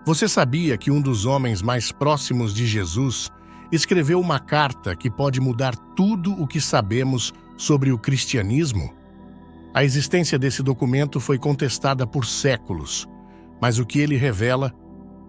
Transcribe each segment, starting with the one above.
Você sabia que um dos homens mais próximos de Jesus escreveu uma carta que pode mudar tudo o que sabemos sobre o cristianismo? A existência desse documento foi contestada por séculos, mas o que ele revela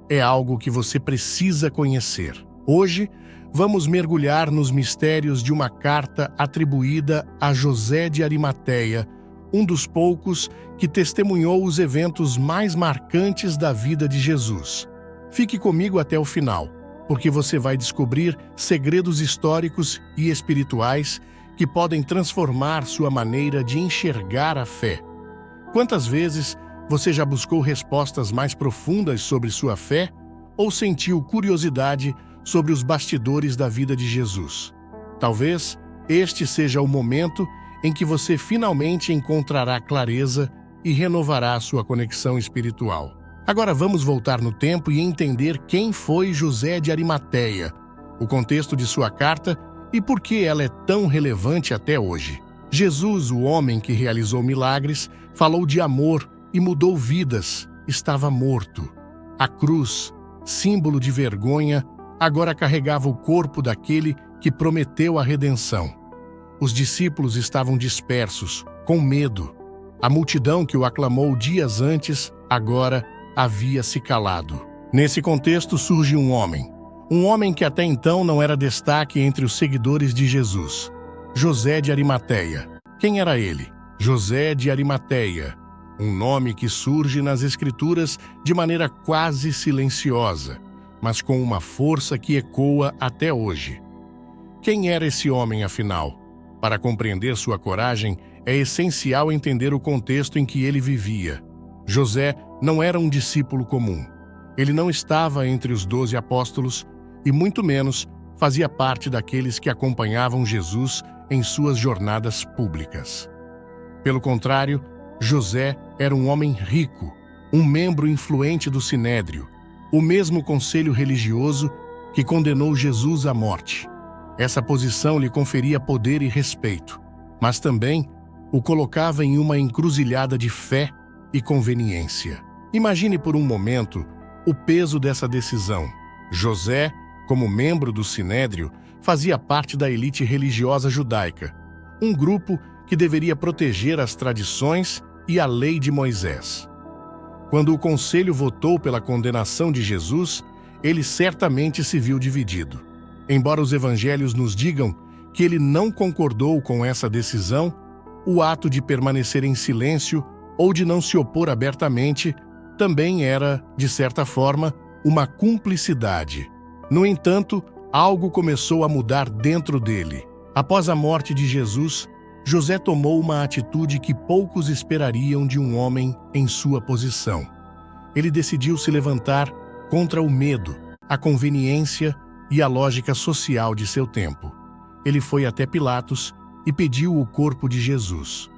é algo que você precisa conhecer. Hoje, vamos mergulhar nos mistérios de uma carta atribuída a José de Arimateia, um dos poucos que testemunhou os eventos mais marcantes da vida de Jesus. Fique comigo até o final, porque você vai descobrir segredos históricos e espirituais que podem transformar sua maneira de enxergar a fé. Quantas vezes você já buscou respostas mais profundas sobre sua fé ou sentiu curiosidade sobre os bastidores da vida de Jesus? Talvez este seja o momento em que você finalmente encontrará clareza e renovará sua conexão espiritual. Agora vamos voltar no tempo e entender quem foi José de Arimateia, o contexto de sua carta e por que ela é tão relevante até hoje. Jesus, o homem que realizou milagres, falou de amor e mudou vidas, estava morto. A cruz, símbolo de vergonha, agora carregava o corpo daquele que prometeu a redenção. Os discípulos estavam dispersos, com medo. A multidão que o aclamou dias antes, agora havia se calado. Nesse contexto surge um homem que até então não era destaque entre os seguidores de Jesus. José de Arimateia. Quem era ele? José de Arimateia, um nome que surge nas Escrituras de maneira quase silenciosa, mas com uma força que ecoa até hoje. Quem era esse homem, afinal? Para compreender sua coragem, é essencial entender o contexto em que ele vivia. José não era um discípulo comum. Ele não estava entre os 12 apóstolos e, muito menos, fazia parte daqueles que acompanhavam Jesus em suas jornadas públicas. Pelo contrário, José era um homem rico, um membro influente do Sinédrio, o mesmo conselho religioso que condenou Jesus à morte. Essa posição lhe conferia poder e respeito, mas também o colocava em uma encruzilhada de fé e conveniência. Imagine por um momento o peso dessa decisão. José, como membro do Sinédrio, fazia parte da elite religiosa judaica, um grupo que deveria proteger as tradições e a lei de Moisés. Quando o conselho votou pela condenação de Jesus, ele certamente se viu dividido. Embora os evangelhos nos digam que ele não concordou com essa decisão, o ato de permanecer em silêncio ou de não se opor abertamente também era, de certa forma, uma cumplicidade. No entanto, algo começou a mudar dentro dele. Após a morte de Jesus, José tomou uma atitude que poucos esperariam de um homem em sua posição. Ele decidiu se levantar contra o medo, a conveniência e a lógica social de seu tempo. Ele foi até Pilatos e pediu o corpo de Jesus.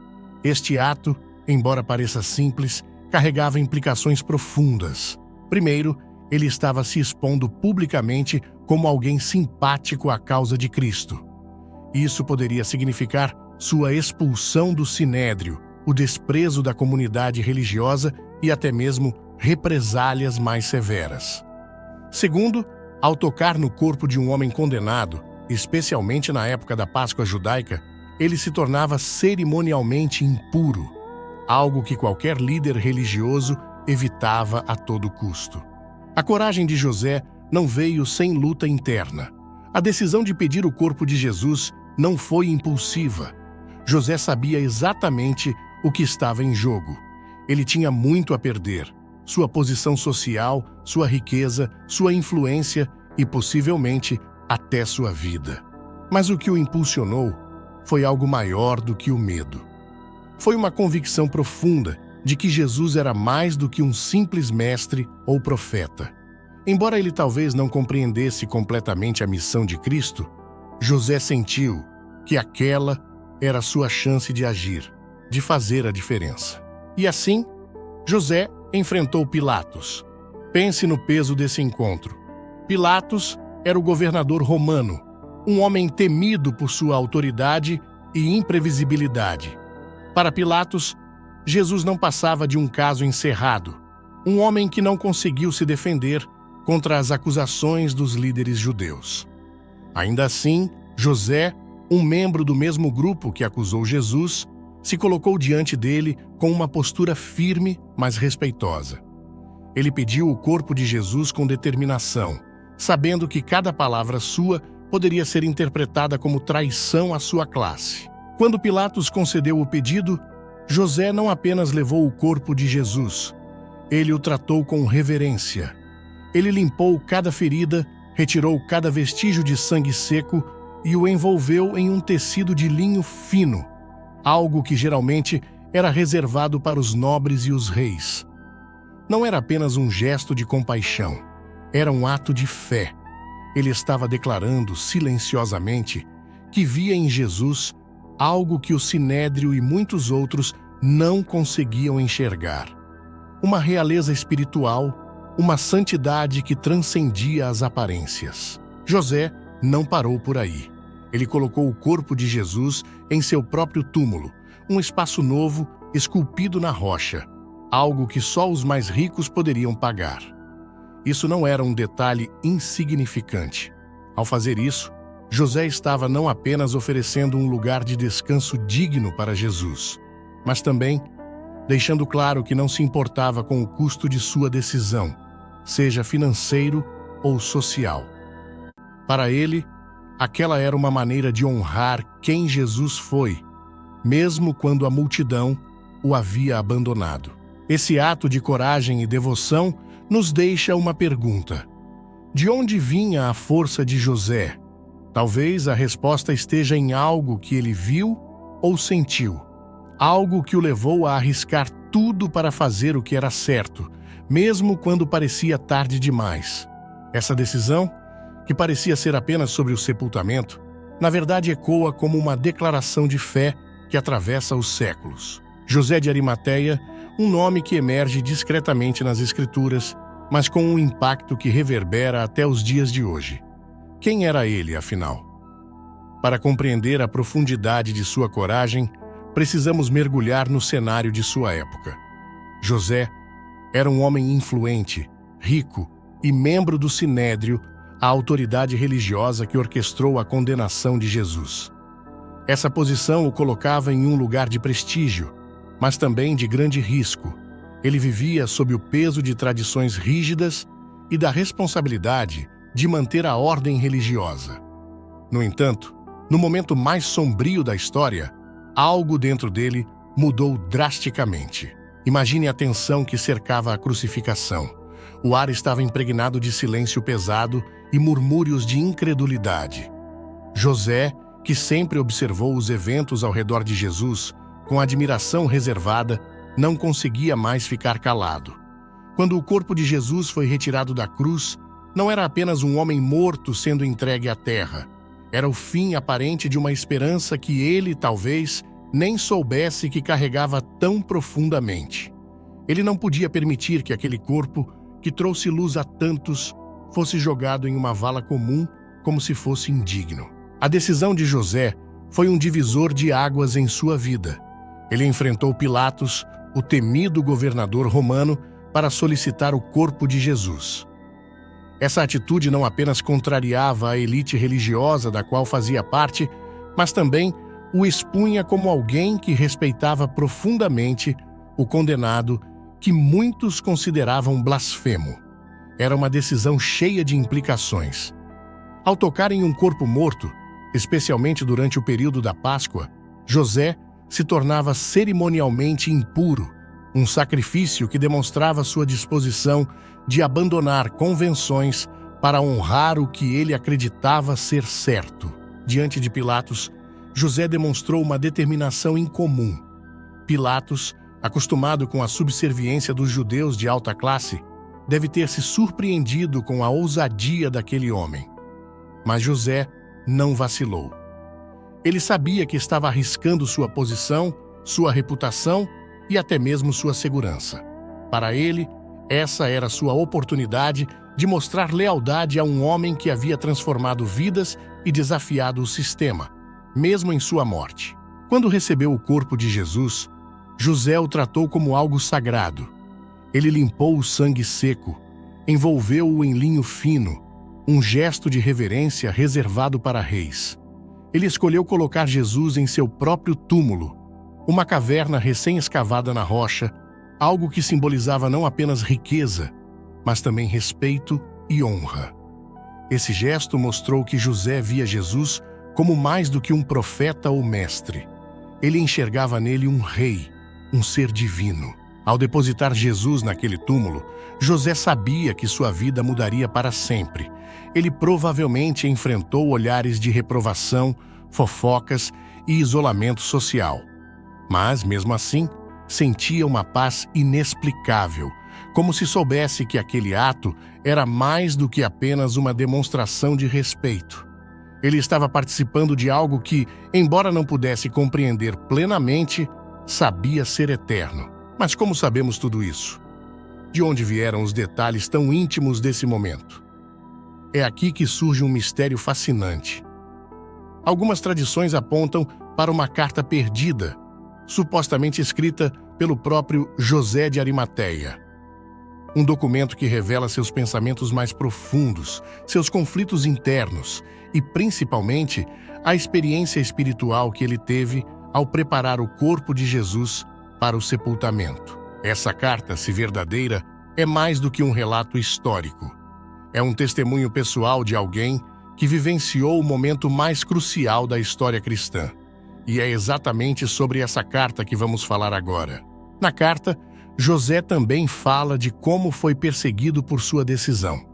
Este ato, embora pareça simples, carregava implicações profundas. Primeiro, ele estava se expondo publicamente como alguém simpático à causa de Cristo. Isso poderia significar sua expulsão do Sinédrio, o desprezo da comunidade religiosa e até mesmo represálias mais severas. Segundo, ao tocar no corpo de um homem condenado, especialmente na época da Páscoa judaica, ele se tornava cerimonialmente impuro, algo que qualquer líder religioso evitava a todo custo. A coragem de José não veio sem luta interna. A decisão de pedir o corpo de Jesus não foi impulsiva. José sabia exatamente o que estava em jogo. Ele tinha muito a perder: sua posição social, sua riqueza, sua influência e, possivelmente, até sua vida. Mas o que o impulsionou foi algo maior do que o medo. Foi uma convicção profunda de que Jesus era mais do que um simples mestre ou profeta. Embora ele talvez não compreendesse completamente a missão de Cristo, José sentiu que aquela era a sua chance de agir, de fazer a diferença. E assim, José enfrentou Pilatos. Pense no peso desse encontro. Pilatos era o governador romano, um homem temido por sua autoridade e imprevisibilidade. Para Pilatos, Jesus não passava de um caso encerrado. um homem que não conseguiu se defender contra as acusações dos líderes judeus. Ainda assim, José, um membro do mesmo grupo que acusou Jesus, se colocou diante dele com uma postura firme, mas respeitosa. Ele pediu o corpo de Jesus com determinação, sabendo que cada palavra sua poderia ser interpretada como traição à sua classe. Quando Pilatos concedeu o pedido, José não apenas levou o corpo de Jesus, ele o tratou com reverência. Ele limpou cada ferida, retirou cada vestígio de sangue seco e o envolveu em um tecido de linho fino, algo que geralmente era reservado para os nobres e os reis. Não era apenas um gesto de compaixão, era um ato de fé. Ele estava declarando silenciosamente que via em Jesus algo que o Sinédrio e muitos outros não conseguiam enxergar. Uma realeza espiritual, uma santidade que transcendia as aparências. José não parou por aí. Ele colocou o corpo de Jesus em seu próprio túmulo, um espaço novo, esculpido na rocha, algo que só os mais ricos poderiam pagar. Isso não era um detalhe insignificante. Ao fazer isso, José estava não apenas oferecendo um lugar de descanso digno para Jesus, mas também deixando claro que não se importava com o custo de sua decisão, seja financeiro ou social. Para ele, aquela era uma maneira de honrar quem Jesus foi, mesmo quando a multidão o havia abandonado. Esse ato de coragem e devoção nos deixa uma pergunta: de onde vinha a força de José? Talvez a resposta esteja em algo que ele viu ou sentiu, algo que o levou a arriscar tudo para fazer o que era certo, mesmo quando parecia tarde demais. Essa decisão, que parecia ser apenas sobre o sepultamento, na verdade ecoa como uma declaração de fé que atravessa os séculos. José de Arimateia, um nome que emerge discretamente nas Escrituras, mas com um impacto que reverbera até os dias de hoje. Quem era ele, afinal? Para compreender a profundidade de sua coragem, precisamos mergulhar no cenário de sua época. José era um homem influente, rico e membro do Sinédrio, a autoridade religiosa que orquestrou a condenação de Jesus. Essa posição o colocava em um lugar de prestígio, mas também de grande risco. Ele vivia sob o peso de tradições rígidas e da responsabilidade de manter a ordem religiosa. No entanto, no momento mais sombrio da história, algo dentro dele mudou drasticamente. Imagine a tensão que cercava a crucificação. O ar estava impregnado de silêncio pesado e murmúrios de incredulidade. José, que sempre observou os eventos ao redor de Jesus com admiração reservada, não conseguia mais ficar calado. Quando o corpo de Jesus foi retirado da cruz, não era apenas um homem morto sendo entregue à terra. Era o fim aparente de uma esperança que ele, talvez, nem soubesse que carregava tão profundamente. Ele não podia permitir que aquele corpo, que trouxe luz a tantos, fosse jogado em uma vala comum como se fosse indigno. A decisão de José foi um divisor de águas em sua vida. Ele enfrentou Pilatos, o temido governador romano, para solicitar o corpo de Jesus. Essa atitude não apenas contrariava a elite religiosa da qual fazia parte, mas também o expunha como alguém que respeitava profundamente o condenado que muitos consideravam blasfemo. Era uma decisão cheia de implicações. Ao tocar em um corpo morto, especialmente durante o período da Páscoa, José se tornava cerimonialmente impuro, um sacrifício que demonstrava sua disposição de abandonar convenções para honrar o que ele acreditava ser certo. Diante de Pilatos, José demonstrou uma determinação incomum. Pilatos, acostumado com a subserviência dos judeus de alta classe, deve ter se surpreendido com a ousadia daquele homem. Mas José não vacilou. Ele sabia que estava arriscando sua posição, sua reputação e até mesmo sua segurança. Para ele, essa era sua oportunidade de mostrar lealdade a um homem que havia transformado vidas e desafiado o sistema, mesmo em sua morte. Quando recebeu o corpo de Jesus, José o tratou como algo sagrado. Ele limpou o sangue seco, envolveu-o em linho fino, um gesto de reverência reservado para reis. Ele escolheu colocar Jesus em seu próprio túmulo, uma caverna recém-escavada na rocha, algo que simbolizava não apenas riqueza, mas também respeito e honra. Esse gesto mostrou que José via Jesus como mais do que um profeta ou mestre. Ele enxergava nele um rei, um ser divino. Ao depositar Jesus naquele túmulo, José sabia que sua vida mudaria para sempre. Ele provavelmente enfrentou olhares de reprovação, fofocas e isolamento social. Mas, mesmo assim, sentia uma paz inexplicável, como se soubesse que aquele ato era mais do que apenas uma demonstração de respeito. Ele estava participando de algo que, embora não pudesse compreender plenamente, sabia ser eterno. Mas como sabemos tudo isso? De onde vieram os detalhes tão íntimos desse momento? É aqui que surge um mistério fascinante. Algumas tradições apontam para uma carta perdida, supostamente escrita pelo próprio José de Arimateia. Um documento que revela seus pensamentos mais profundos, seus conflitos internos e, principalmente, a experiência espiritual que ele teve ao preparar o corpo de Jesus para o sepultamento. Essa carta, se verdadeira, é mais do que um relato histórico. É um testemunho pessoal de alguém que vivenciou o momento mais crucial da história cristã. E é exatamente sobre essa carta que vamos falar agora. Na carta, José também fala de como foi perseguido por sua decisão.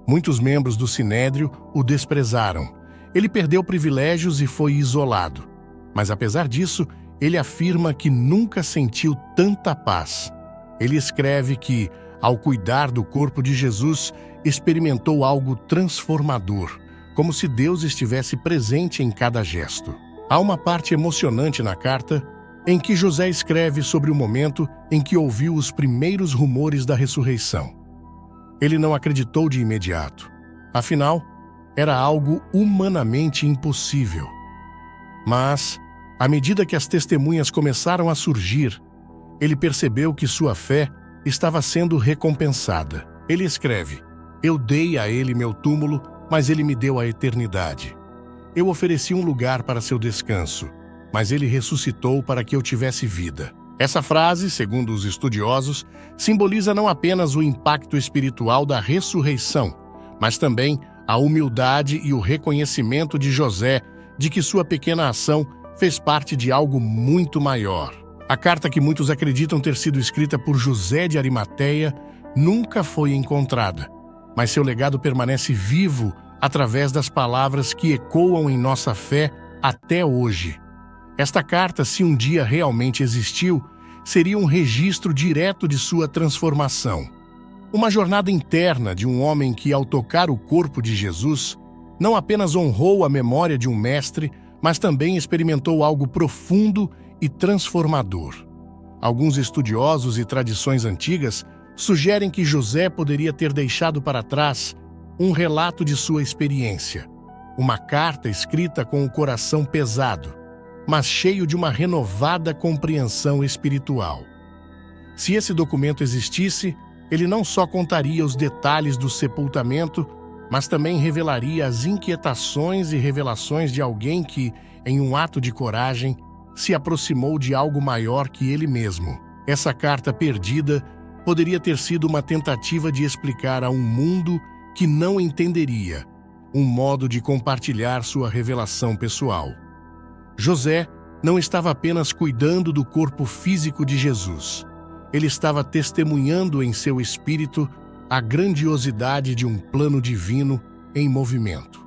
Muitos membros do Sinédrio o desprezaram. Ele perdeu privilégios e foi isolado. Mas apesar disso, ele afirma que nunca sentiu tanta paz. Ele escreve que, ao cuidar do corpo de Jesus, experimentou algo transformador, como se Deus estivesse presente em cada gesto. Há uma parte emocionante na carta em que José escreve sobre o momento em que ouviu os primeiros rumores da ressurreição. Ele não acreditou de imediato. Afinal, era algo humanamente impossível. Mas, à medida que as testemunhas começaram a surgir, ele percebeu que sua fé estava sendo recompensada. Ele escreve: "Eu dei a ele meu túmulo, mas ele me deu a eternidade. Eu ofereci um lugar para seu descanso, mas ele ressuscitou para que eu tivesse vida." Essa frase, segundo os estudiosos, simboliza não apenas o impacto espiritual da ressurreição, mas também a humildade e o reconhecimento de José de que sua pequena ação fez parte de algo muito maior. A carta, que muitos acreditam ter sido escrita por José de Arimateia, nunca foi encontrada, mas seu legado permanece vivo através das palavras que ecoam em nossa fé até hoje. Esta carta, se um dia realmente existiu, seria um registro direto de sua transformação. Uma jornada interna de um homem que, ao tocar o corpo de Jesus, não apenas honrou a memória de um mestre, mas também experimentou algo profundo e transformador. Alguns estudiosos e tradições antigas sugerem que José poderia ter deixado para trás um relato de sua experiência, uma carta escrita com o coração pesado, mas cheio de uma renovada compreensão espiritual. Se esse documento existisse, ele não só contaria os detalhes do sepultamento, mas também revelaria as inquietações e revelações de alguém que, em um ato de coragem, se aproximou de algo maior que ele mesmo. Essa carta perdida poderia ter sido uma tentativa de explicar a um mundo que não entenderia, um modo de compartilhar sua revelação pessoal. José não estava apenas cuidando do corpo físico de Jesus. Ele estava testemunhando em seu espírito a grandiosidade de um plano divino em movimento.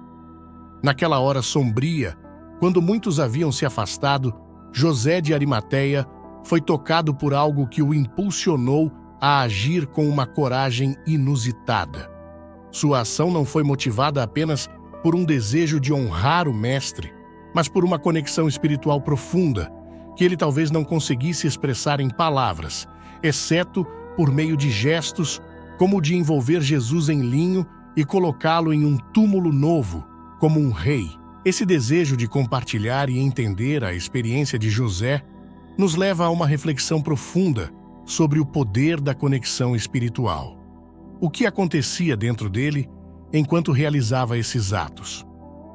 Naquela hora sombria, quando muitos haviam se afastado, José de Arimateia foi tocado por algo que o impulsionou a agir com uma coragem inusitada. Sua ação não foi motivada apenas por um desejo de honrar o mestre, mas por uma conexão espiritual profunda, que ele talvez não conseguisse expressar em palavras, exceto por meio de gestos, como o de envolver Jesus em linho e colocá-lo em um túmulo novo, como um rei. Esse desejo de compartilhar e entender a experiência de José nos leva a uma reflexão profunda sobre o poder da conexão espiritual. O que acontecia dentro dele enquanto realizava esses atos?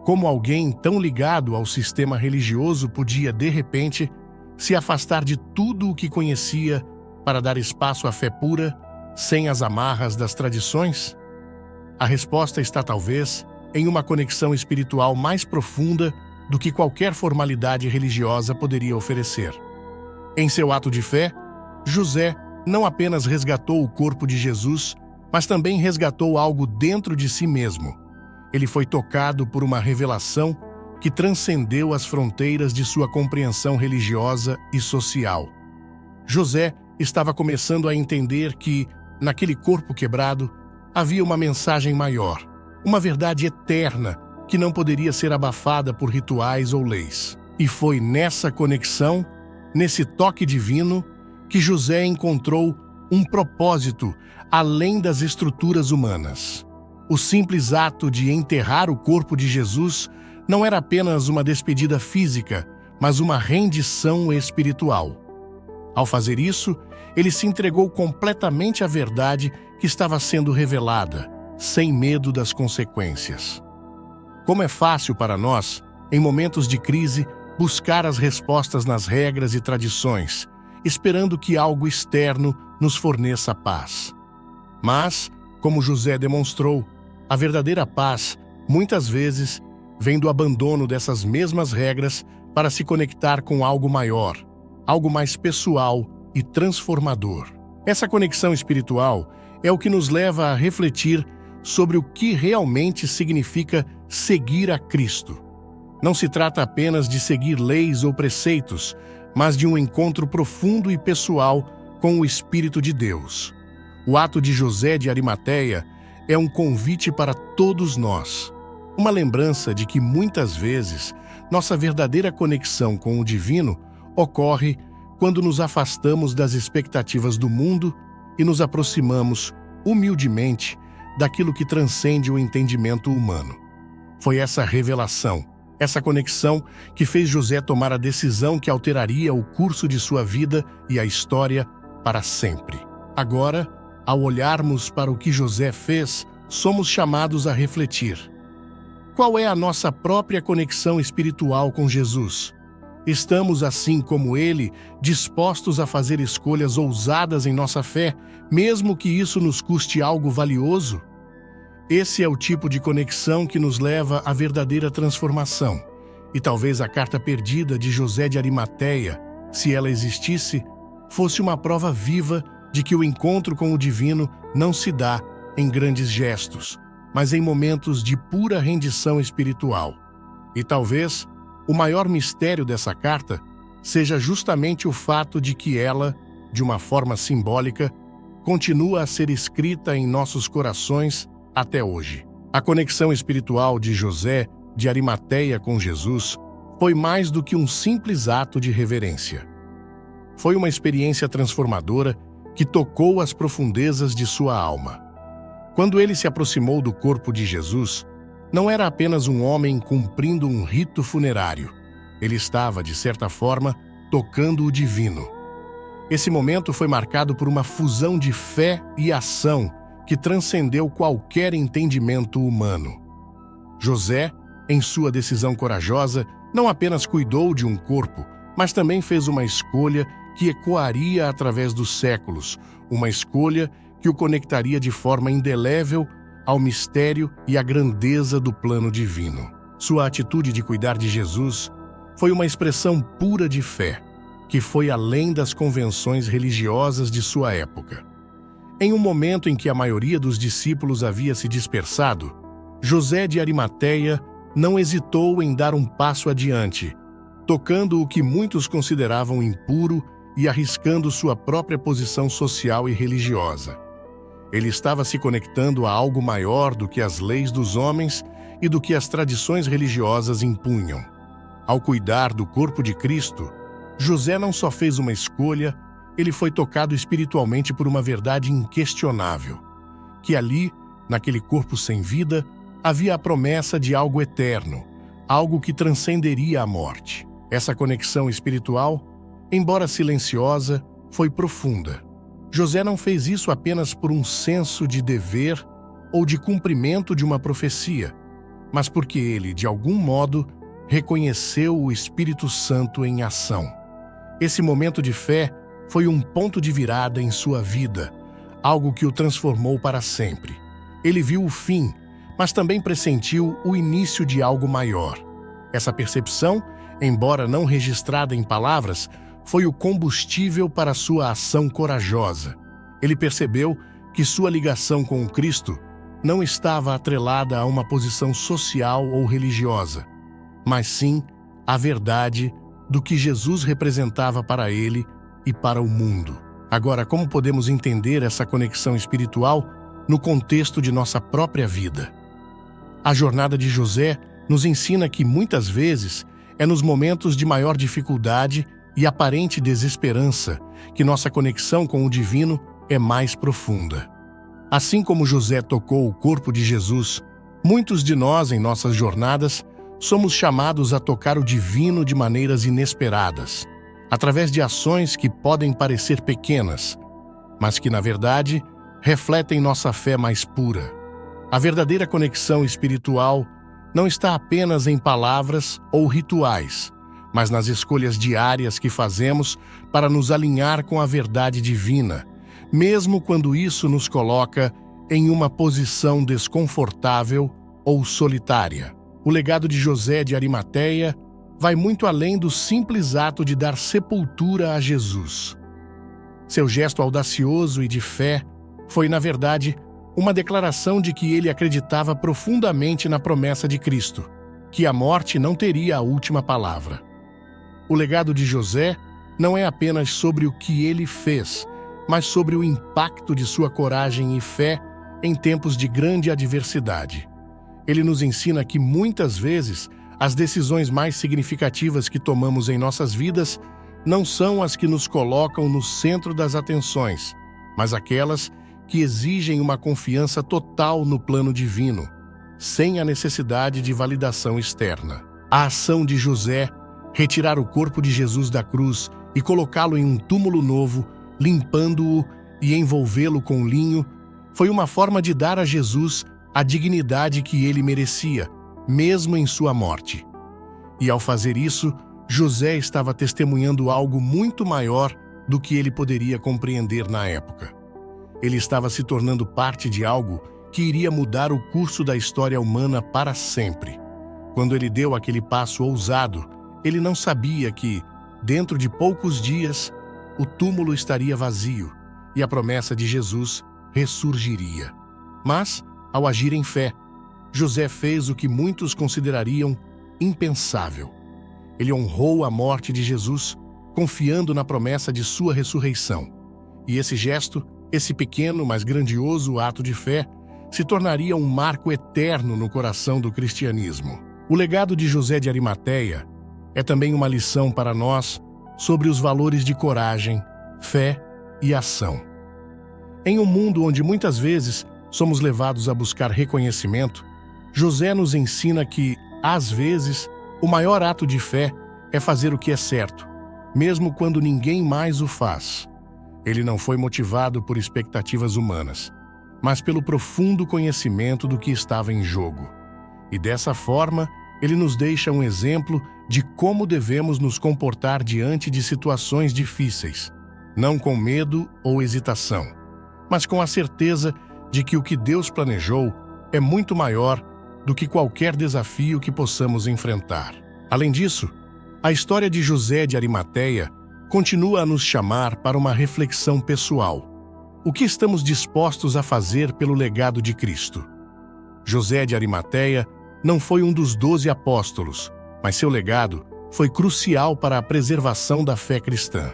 Como alguém tão ligado ao sistema religioso podia, de repente, se afastar de tudo o que conhecia para dar espaço à fé pura, sem as amarras das tradições? A resposta está talvez em uma conexão espiritual mais profunda do que qualquer formalidade religiosa poderia oferecer. Em seu ato de fé, José não apenas resgatou o corpo de Jesus, mas também resgatou algo dentro de si mesmo. Ele foi tocado por uma revelação que transcendeu as fronteiras de sua compreensão religiosa e social. José estava começando a entender que, naquele corpo quebrado, havia uma mensagem maior, uma verdade eterna que não poderia ser abafada por rituais ou leis. E foi nessa conexão, nesse toque divino, que José encontrou um propósito além das estruturas humanas. O simples ato de enterrar o corpo de Jesus não era apenas uma despedida física, mas uma rendição espiritual. Ao fazer isso, ele se entregou completamente à verdade que estava sendo revelada, sem medo das consequências. Como é fácil para nós, em momentos de crise, buscar as respostas nas regras e tradições, esperando que algo externo nos forneça paz. Mas, como José demonstrou, a verdadeira paz, muitas vezes, vem do abandono dessas mesmas regras para se conectar com algo maior, algo mais pessoal e transformador. Essa conexão espiritual é o que nos leva a refletir sobre o que realmente significa seguir a Cristo. Não se trata apenas de seguir leis ou preceitos, mas de um encontro profundo e pessoal com o Espírito de Deus. O ato de José de Arimateia é um convite para todos nós, uma lembrança de que muitas vezes nossa verdadeira conexão com o divino ocorre quando nos afastamos das expectativas do mundo e nos aproximamos, humildemente, daquilo que transcende o entendimento humano. Foi essa revelação, essa conexão que fez José tomar a decisão que alteraria o curso de sua vida e a história para sempre. Agora, ao olharmos para o que José fez, somos chamados a refletir. Qual é a nossa própria conexão espiritual com Jesus? Estamos, assim como ele, dispostos a fazer escolhas ousadas em nossa fé, mesmo que isso nos custe algo valioso? Esse é o tipo de conexão que nos leva à verdadeira transformação. E talvez a carta perdida de José de Arimateia, se ela existisse, fosse uma prova viva de que o encontro com o divino não se dá em grandes gestos, mas em momentos de pura rendição espiritual. E talvez o maior mistério dessa carta seja justamente o fato de que ela, de uma forma simbólica, continua a ser escrita em nossos corações até hoje. A conexão espiritual de José de Arimateia com Jesus foi mais do que um simples ato de reverência. Foi uma experiência transformadora que tocou as profundezas de sua alma. Quando ele se aproximou do corpo de Jesus, não era apenas um homem cumprindo um rito funerário. Ele estava, de certa forma, tocando o divino. Esse momento foi marcado por uma fusão de fé e ação que transcendeu qualquer entendimento humano. José, em sua decisão corajosa, não apenas cuidou de um corpo, mas também fez uma escolha que ecoaria através dos séculos, uma escolha que o conectaria de forma indelével ao mistério e à grandeza do plano divino. Sua atitude de cuidar de Jesus foi uma expressão pura de fé, que foi além das convenções religiosas de sua época. Em um momento em que a maioria dos discípulos havia se dispersado, José de Arimateia não hesitou em dar um passo adiante, tocando o que muitos consideravam impuro e arriscando sua própria posição social e religiosa. Ele estava se conectando a algo maior do que as leis dos homens e do que as tradições religiosas impunham. Ao cuidar do corpo de Cristo, José não só fez uma escolha, ele foi tocado espiritualmente por uma verdade inquestionável, que ali, naquele corpo sem vida, havia a promessa de algo eterno, algo que transcenderia a morte. Essa conexão espiritual, embora silenciosa, foi profunda. José não fez isso apenas por um senso de dever ou de cumprimento de uma profecia, mas porque ele, de algum modo, reconheceu o Espírito Santo em ação. Esse momento de fé foi um ponto de virada em sua vida, algo que o transformou para sempre. Ele viu o fim, mas também pressentiu o início de algo maior. Essa percepção, embora não registrada em palavras, foi o combustível para sua ação corajosa. Ele percebeu que sua ligação com o Cristo não estava atrelada a uma posição social ou religiosa, mas sim à verdade do que Jesus representava para ele e para o mundo. Agora, como podemos entender essa conexão espiritual no contexto de nossa própria vida? A jornada de José nos ensina que, muitas vezes, é nos momentos de maior dificuldade e aparente desesperança que nossa conexão com o divino é mais profunda. Assim como José tocou o corpo de Jesus, muitos de nós, em nossas jornadas, somos chamados a tocar o divino de maneiras inesperadas, através de ações que podem parecer pequenas, mas que, na verdade, refletem nossa fé mais pura. A verdadeira conexão espiritual não está apenas em palavras ou rituais, mas nas escolhas diárias que fazemos para nos alinhar com a verdade divina, mesmo quando isso nos coloca em uma posição desconfortável ou solitária. O legado de José de Arimateia vai muito além do simples ato de dar sepultura a Jesus. Seu gesto audacioso e de fé foi, na verdade, uma declaração de que ele acreditava profundamente na promessa de Cristo, que a morte não teria a última palavra. O legado de José não é apenas sobre o que ele fez, mas sobre o impacto de sua coragem e fé em tempos de grande adversidade. Ele nos ensina que, muitas vezes, as decisões mais significativas que tomamos em nossas vidas não são as que nos colocam no centro das atenções, mas aquelas que exigem uma confiança total no plano divino, sem a necessidade de validação externa. A ação de José, retirar o corpo de Jesus da cruz e colocá-lo em um túmulo novo, limpando-o e envolvê-lo com linho, foi uma forma de dar a Jesus a dignidade que ele merecia, mesmo em sua morte. E ao fazer isso, José estava testemunhando algo muito maior do que ele poderia compreender na época. Ele estava se tornando parte de algo que iria mudar o curso da história humana para sempre. Quando ele deu aquele passo ousado, ele não sabia que, dentro de poucos dias, o túmulo estaria vazio e a promessa de Jesus ressurgiria. Mas, ao agir em fé, José fez o que muitos considerariam impensável. Ele honrou a morte de Jesus, confiando na promessa de sua ressurreição. E esse gesto, esse pequeno, mas grandioso ato de fé, se tornaria um marco eterno no coração do cristianismo. O legado de José de Arimateia é também uma lição para nós sobre os valores de coragem, fé e ação. Em um mundo onde muitas vezes somos levados a buscar reconhecimento, José nos ensina que, às vezes, o maior ato de fé é fazer o que é certo, mesmo quando ninguém mais o faz. Ele não foi motivado por expectativas humanas, mas pelo profundo conhecimento do que estava em jogo. E dessa forma, ele nos deixa um exemplo de como devemos nos comportar diante de situações difíceis, não com medo ou hesitação, mas com a certeza de que o que Deus planejou é muito maior do que qualquer desafio que possamos enfrentar. Além disso, a história de José de Arimateia continua a nos chamar para uma reflexão pessoal. O que estamos dispostos a fazer pelo legado de Cristo? José de Arimateia não foi um dos 12 apóstolos, mas seu legado foi crucial para a preservação da fé cristã.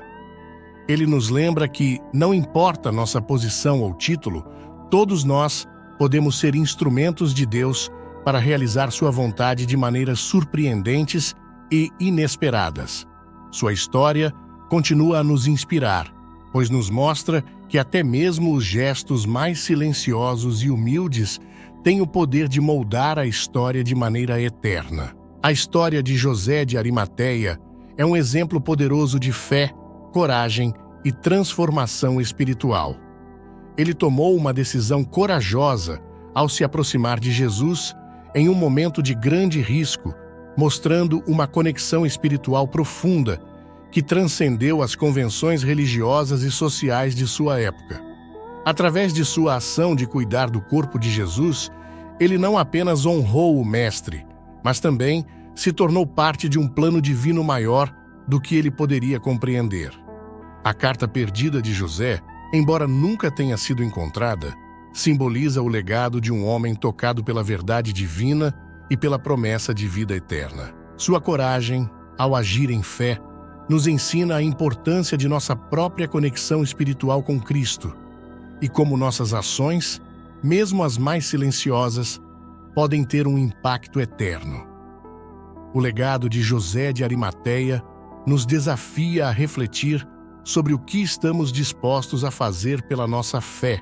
Ele nos lembra que, não importa nossa posição ou título, todos nós podemos ser instrumentos de Deus para realizar sua vontade de maneiras surpreendentes e inesperadas. Sua história continua a nos inspirar, pois nos mostra que até mesmo os gestos mais silenciosos e humildes têm o poder de moldar a história de maneira eterna. A história de José de Arimateia é um exemplo poderoso de fé, coragem e transformação espiritual. Ele tomou uma decisão corajosa ao se aproximar de Jesus em um momento de grande risco, mostrando uma conexão espiritual profunda que transcendeu as convenções religiosas e sociais de sua época. Através de sua ação de cuidar do corpo de Jesus, ele não apenas honrou o Mestre, mas também se tornou parte de um plano divino maior do que ele poderia compreender. A carta perdida de José, embora nunca tenha sido encontrada, simboliza o legado de um homem tocado pela verdade divina e pela promessa de vida eterna. Sua coragem, ao agir em fé, nos ensina a importância de nossa própria conexão espiritual com Cristo e como nossas ações, mesmo as mais silenciosas, podem ter um impacto eterno. O legado de José de Arimateia nos desafia a refletir sobre o que estamos dispostos a fazer pela nossa fé,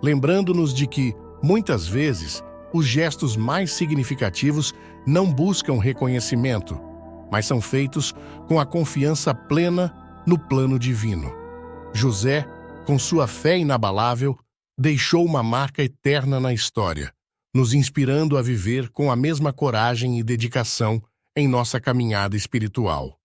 lembrando-nos de que, muitas vezes, os gestos mais significativos não buscam reconhecimento, mas são feitos com a confiança plena no plano divino. José, com sua fé inabalável, deixou uma marca eterna na história, nos inspirando a viver com a mesma coragem e dedicação em nossa caminhada espiritual.